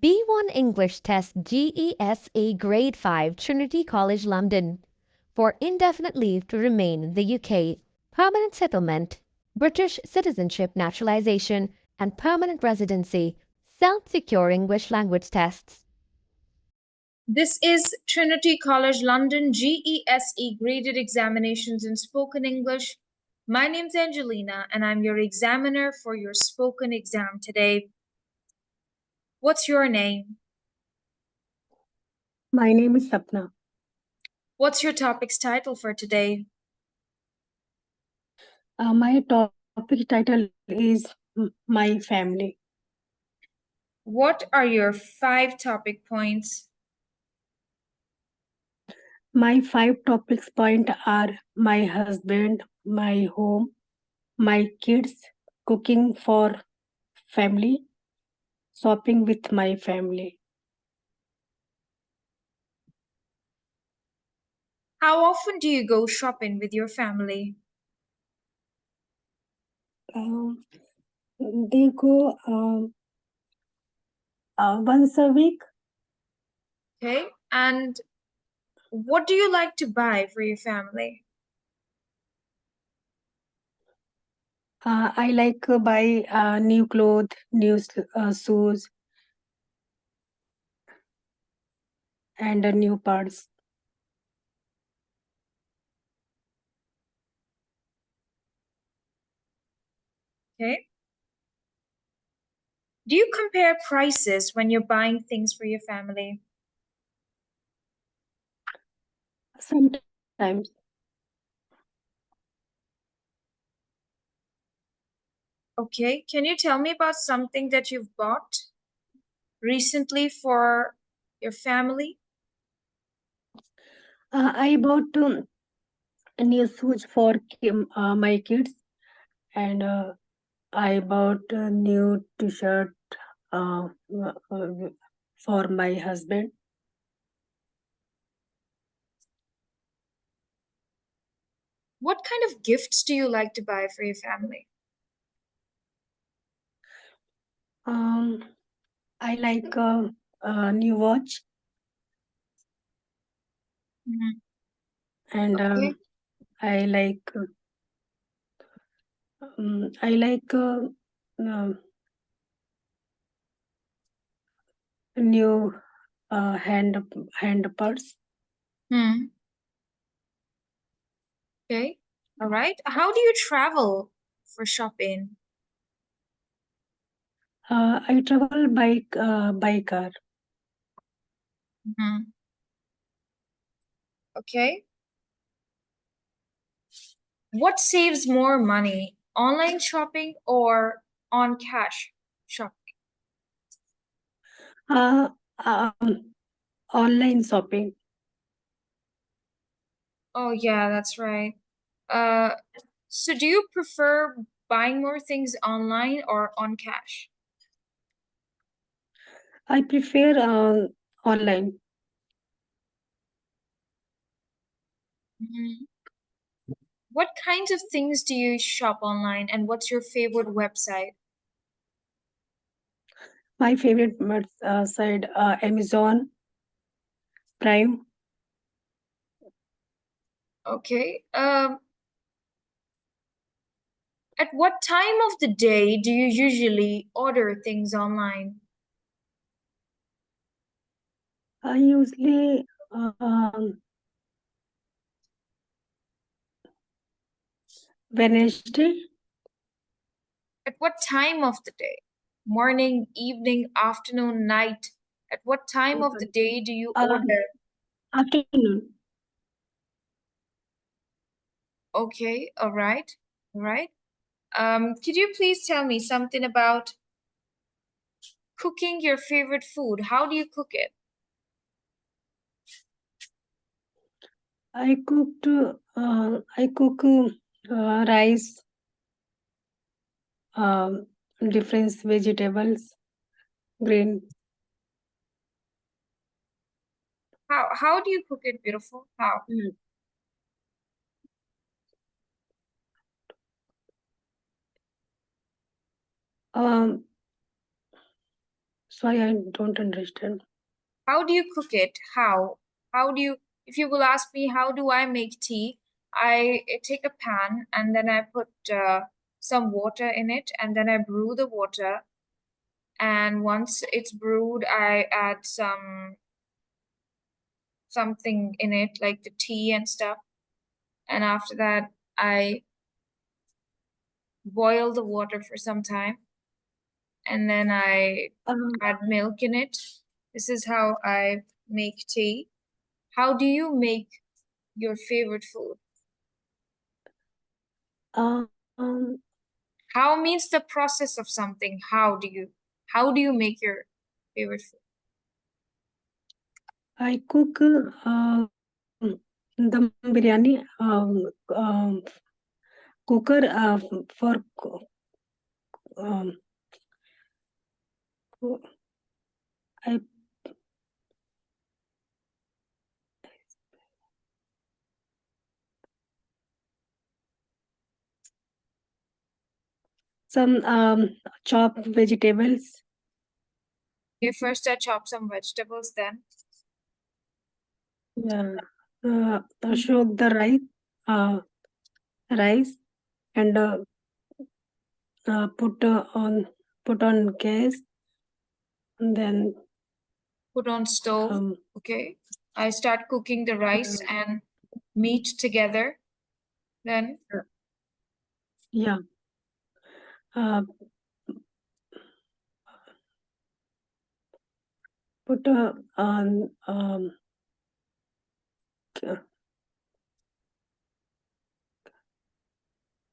B1 English Test GESE Grade 5 Trinity College London for indefinite leave to remain in the UK, permanent settlement, British citizenship naturalisation and permanent residency, self-secure English language tests. This is Trinity College London GESE Graded Examinations in Spoken English. My name's Angelina and I'm your examiner for your spoken exam today. What's your name? My name is Sapna. What's your topic's title for today? My topic title is My Family. What are your 5 topic points? My 5 topics point are my husband, my home, my kids, cooking for family, shopping with my family. How often do you go shopping with your family? They go once a week. Okay, and what do you like to buy for your family? I like to buy new clothes, new shoes, and new parts. Okay. Do you compare prices when you're buying things for your family? Sometimes. Okay, can you tell me about something that you've bought recently for your family? I bought new shoes for my kids, and I bought a new t-shirt for my husband. What kind of gifts do you like to buy for your family? I like a new watch, and Okay. I like new hand purse. Okay. All right. How do you travel for shopping? I travel by car. Okay. What saves more money, online shopping or on cash shopping? Online shopping. Oh yeah, that's right. So do you prefer buying more things online or on cash? I prefer online. What kinds of things do you shop online and what's your favorite website? My favorite site, Amazon Prime. Okay. At what time of the day do you usually order things online? I usually Wednesday. At what time of the day? Morning, evening, afternoon, night? At what time of the day do you order? Afternoon. Okay, all right, all right. Could you please tell me something about cooking your favorite food? How do you cook it? I cook rice, different vegetables, green. How do you cook it, beautiful? How? Sorry, I don't understand. How do you cook it? How? How do you, if you will ask me, how do I make tea? I take a pan and then I put some water in it and then I brew the water. And once it's brewed, I add something in it like the tea and stuff. And after that, I boil the water for some time. And then I add milk in it. This is how I make tea. How do you make your favorite food? Um, How means the process of something. How do you make your favorite food? I cook dum biryani cooker for I some chopped vegetables. Okay, first I chop some vegetables, then Yeah, soak the rice and put on gas, and then put on stove. Okay, I start cooking the rice and meat together. Then yeah, put on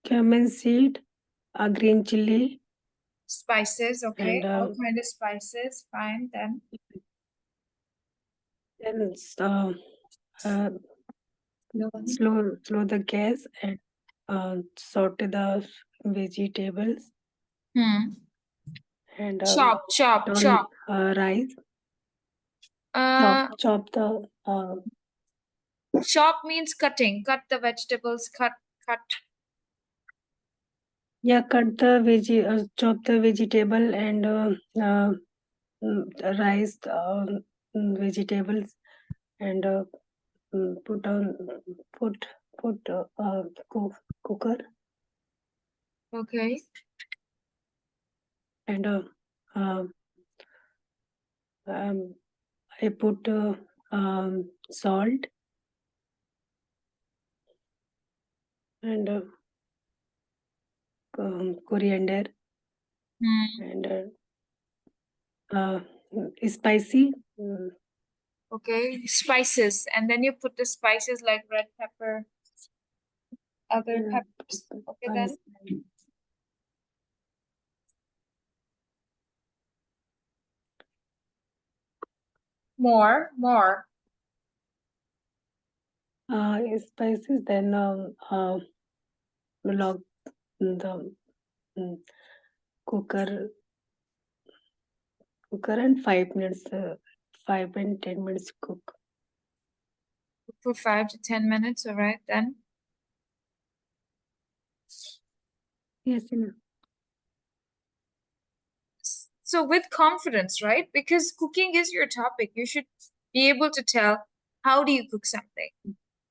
cumin seed, green chili, spices. Okay, and all kind of spices. Fine. Then slow the gas and saute the vegetables and chop on rice. Chop the chop means cutting. Cut the vegetables. Cut. yeah, chop the vegetable and rice, vegetables, and put on put cooker Okay. and I put salt and coriander and spicy. Okay, spices, and then you put the spices like red pepper, other peppers. Okay, then more. Spices, then log the cooker and 5 minutes, 5 and 10 minutes cook. For 5 to 10 minutes. All right, then. Yes. So with confidence, right? Because cooking is your topic. You should be able to tell how do you cook something,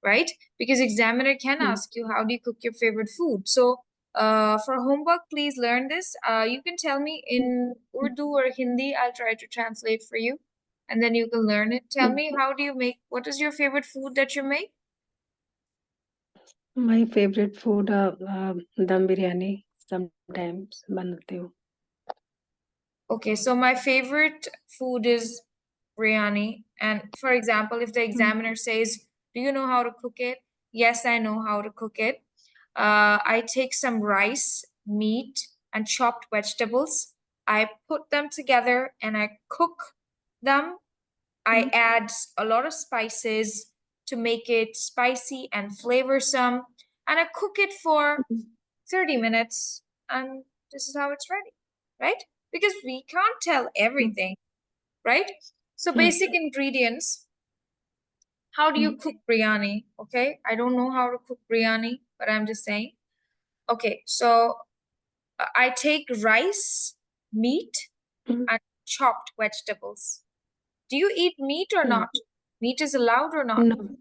right? Because examiner can ask you how do you cook your favorite food. So for homework, please learn this. You can tell me in Urdu or Hindi. I'll try to translate for you, and then you can learn it. Tell me, how do you make? What is your favorite food that you make? My favorite food, dum biryani. Sometimes banati hu. Okay, so my favorite food is biryani. And for example, if the examiner says, do you know how to cook it? Yes, I know how to cook it. I take some rice, meat, and chopped vegetables. I put them together and I cook them. I add a lot of spices to make it spicy and flavorsome. And I cook it for 30 minutes. And this is how it's ready, right? Because we can't tell everything, right? So basic ingredients. How do you cook biryani? Okay, I don't know how to cook biryani, but I'm just saying. Okay, so I take rice, meat, and chopped vegetables. Do you eat meat or not? Meat is allowed or not? No.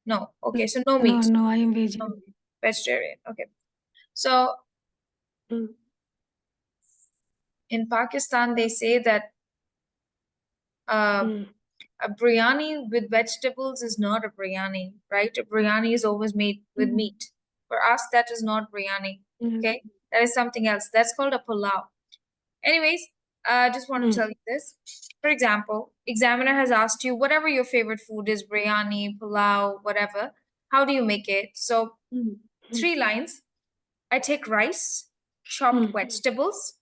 No. Okay, so no meat. No, I am vegetarian. Vegetarian. Okay. So Mm. in Pakistan, they say that Mm. a biryani with vegetables is not a biryani, right? A biryani is always made with meat. For us, that is not biryani. Okay, that is something else. That's called a pulao. Anyways, I just want to tell you this. For example, examiner has asked you whatever your favorite food is, biryani, pulao, whatever. How do you make it? So 3 lines. I take rice, chopped vegetables.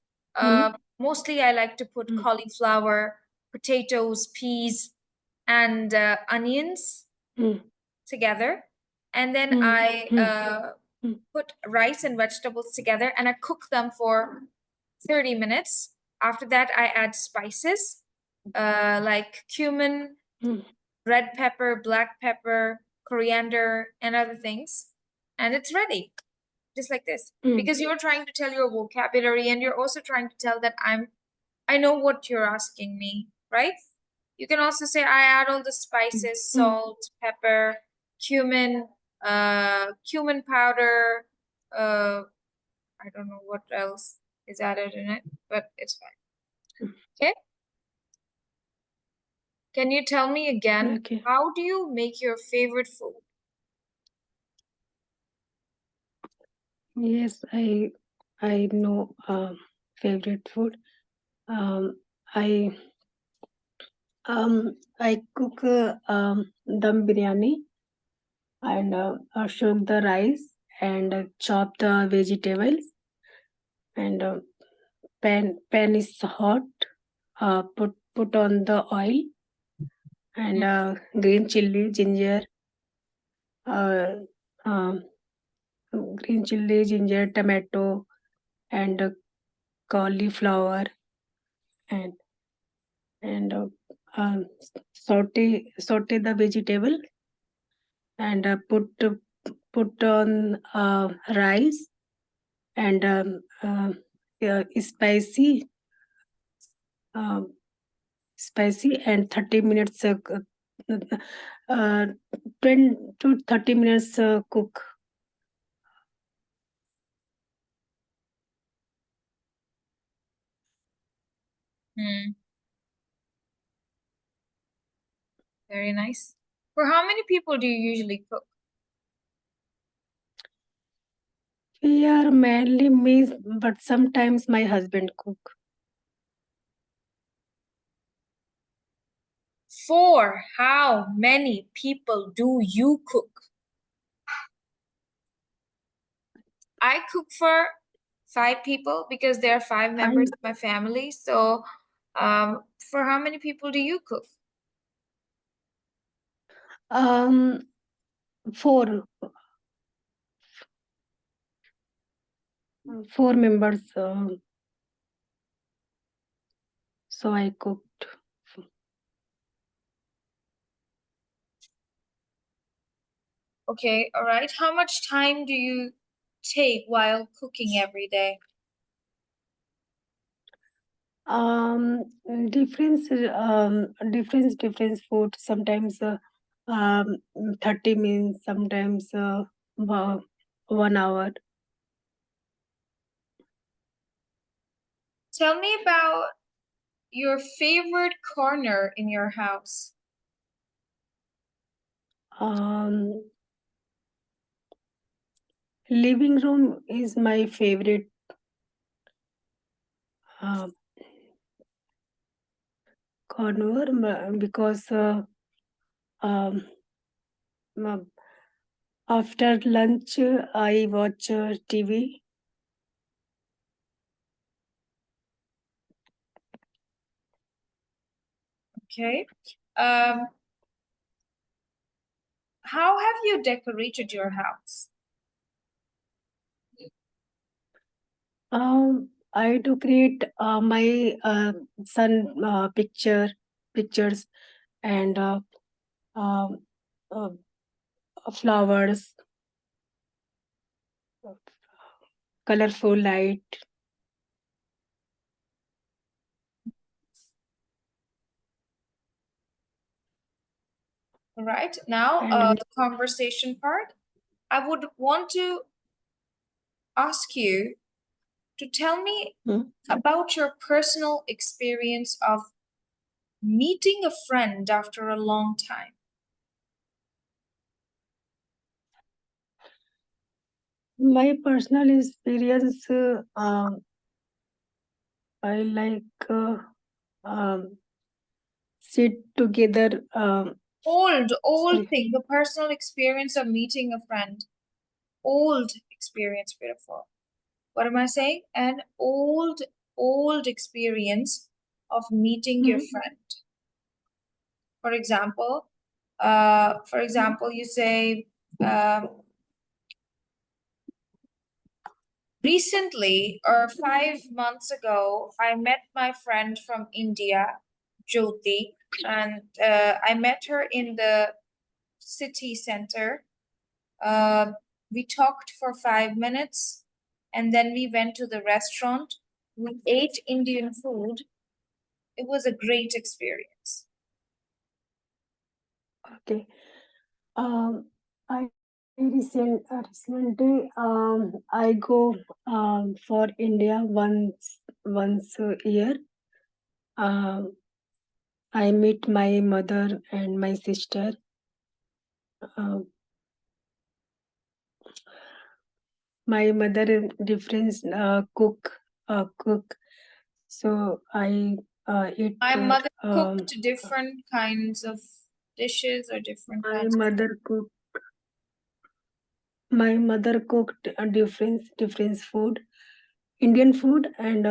Mostly I like to put cauliflower, potatoes, peas, and onions together. And then I put rice and vegetables together and I cook them for 30 minutes. After that, I add spices like cumin, red pepper, black pepper, coriander, and other things. And it's ready, just like this. Because you're trying to tell your vocabulary and you're also trying to tell that I know what you're asking me, right? You can also say I add all the spices, salt, pepper, cumin, cumin powder, I don't know what else is added in it, but it's fine. Okay? Can you tell me again, how do you make your favorite food? Yes, I know favorite food. I cook dum biryani and soak the rice and chop the vegetables and pan is hot. Put on the oil and green chili, ginger, uh, um, green chili, ginger, tomato, and cauliflower, and and saute the vegetable and put on rice and spicy spicy and 30 minutes 20 to 30 minutes cook. Very nice. For how many people do you usually cook? We are mainly me, but sometimes my husband cook. 4. How many people do you cook? I cook for 5 people because there are 5 members of my family. So, for how many people do you cook? 4 members. So I cooked. Okay, all right. How much time do you take while cooking every day? Different food. Sometimes 30 minutes, sometimes 1 hour. Tell me about your favorite corner in your house. Living room is my favorite corner because after lunch I watch TV. Okay. How have you decorated your house? I do create my son pictures and flowers, colorful light. All right, now And the conversation part. I would want to ask you to tell me about your personal experience of meeting a friend after a long time. my personal experience, I like sit together. Old Sorry. thing, the personal experience of meeting a friend. Old experience, beautiful. What am I saying? An old experience of meeting your friend. For example, you say, recently or 5 months ago, I met my friend from India, Jyoti, and I met her in the city center. We talked for 5 minutes and then we went to the restaurant. We ate Indian food. It was a great experience. Okay. I recently I go for India once a year. I meet my mother and my sister. My mother different cook, so I eat. My mother cooked different kinds of dishes or different My kinds. mother cook. My mother cooked different food, Indian food, and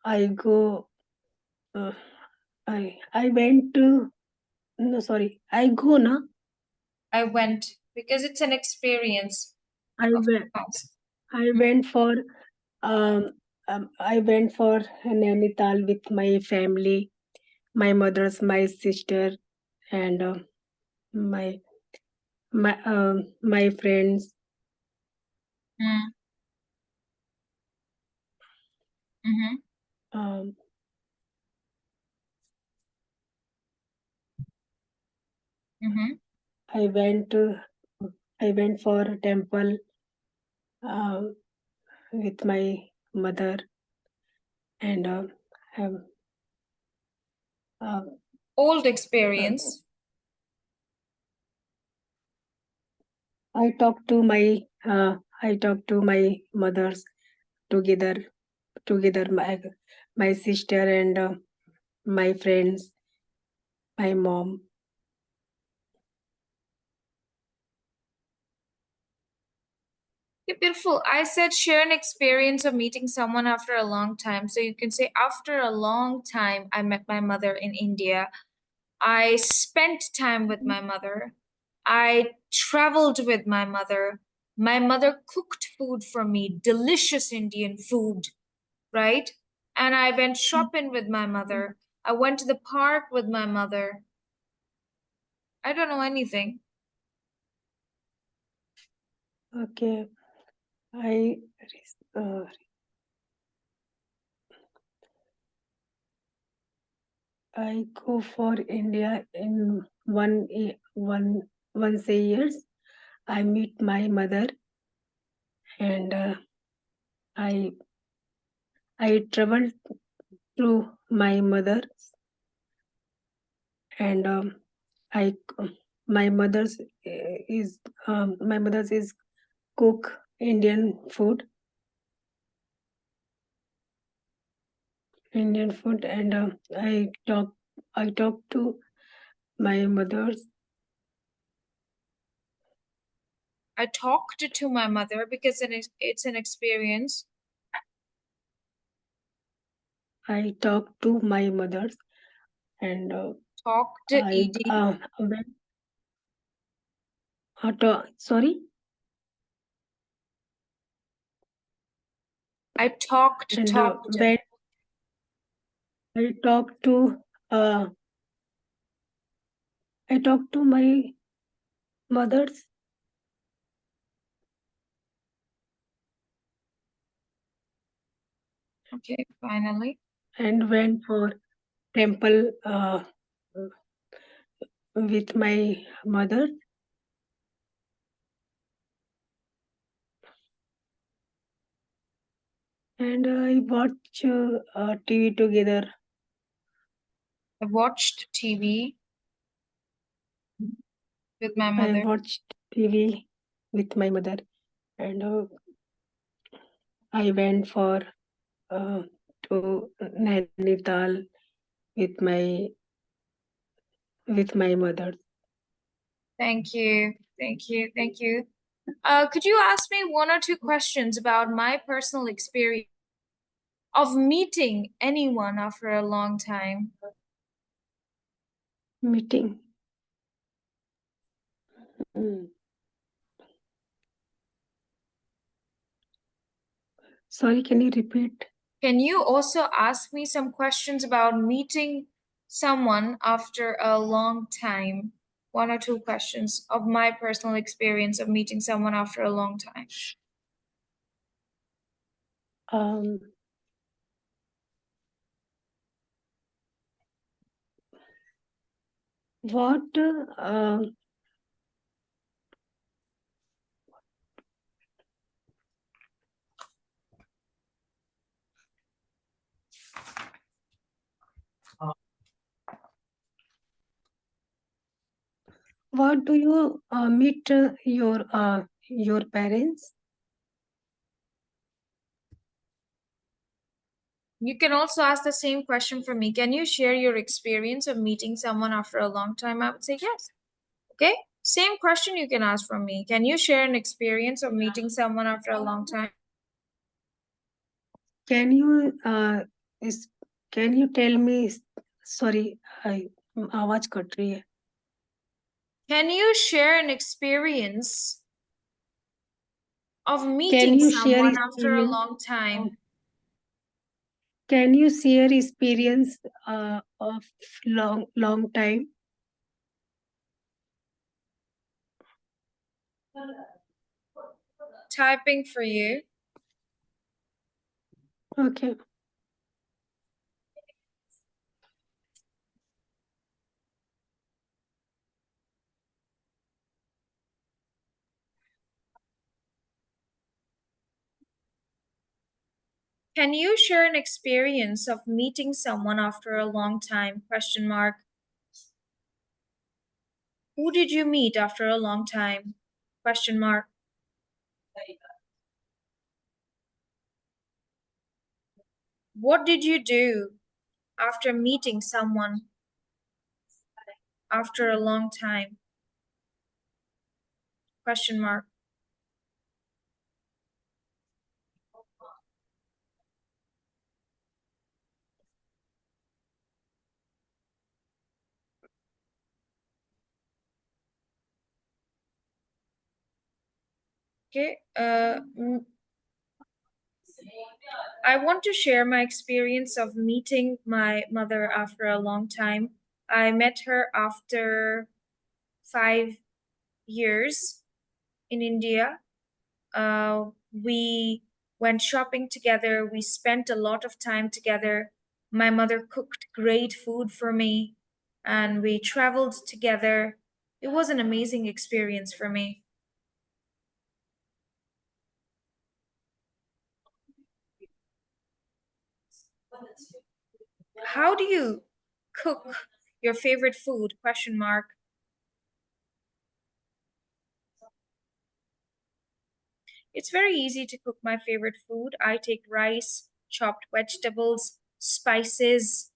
I go. I went to. No, sorry. I go na. I went because it's an experience. I Of went. course. I went for. I went for Nainital with my family, my sister, and my friends. Mm. Mm-hmm. Um, Mm-hmm. I went for a temple with my mother, and Old experience. I talked to my mothers together my sister and my friends, my mom. Okay, beautiful. I said share an experience of meeting someone after a long time. So you can say, after a long time, I met my mother in India. I spent time with my mother. I traveled with my mother. My mother cooked food for me, delicious Indian food, right? And I went shopping with my mother. I went to the park with my mother. I don't know anything. Okay, I uh, I go for India in once a year. I meet my mother, and I travel to my mother, and I my mother's my mother's is cook Indian food, and I talk to my mother's. I talked to my mother because it's an experience. I talk to my mother's, and Talked, I ed. sorry, I talked. and when I talk to my mother's, Okay, finally. and went for temple with my mother. And I watch TV together. I watched TV with my I mother. watched TV with my mother, and I went for to Nainital with my mother. Thank you. Thank you. Thank you. Could you ask me one or two questions about my personal experience of meeting anyone after a long time? Meeting. Mm. Sorry, can you repeat? Can you also ask me some questions about meeting someone after a long time? One or two questions of my personal experience of meeting someone after a long time. What what do you meet your parents? You can also ask the same question for me. Can you share your experience of meeting someone after a long time? I would say yes. Okay? Same question you can ask from me. Can you share an experience of meeting someone after a long time? Can you can you tell me? Sorry, आवाज cut रही है. Can you share an experience of Can meeting you share someone after a experience? long time? Can you share experience of long time? Typing for you. Okay. Can you share an experience of meeting someone after a long time? Question mark. Who did you meet after a long time? Question mark. What did you do after meeting someone after a long time? Question mark. Okay. I want to share my experience of meeting my mother after a long time. I met her after 5 years in India. We went shopping together. We spent a lot of time together. My mother cooked great food for me, and we traveled together. It was an amazing experience for me. How do you cook your favorite food? Question mark. It's very easy to cook my favorite food. I take rice, chopped vegetables, spices,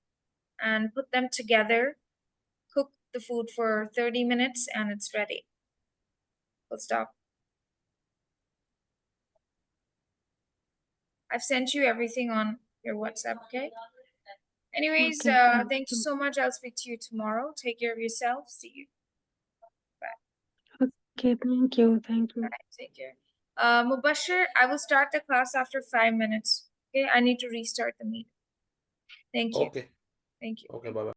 and put them together. Cook the food for 30 minutes and it's ready. Full stop. I've sent you everything on your WhatsApp, okay? Anyways, Okay, thank you so much. I'll speak to you tomorrow. Take care of yourself. See you. Bye. Okay, thank you. Bye. Take care. Mubashir, I will start the class after 5 minutes. Okay, I need to restart the meeting. Thank you. Okay. Thank you. Okay, bye-bye.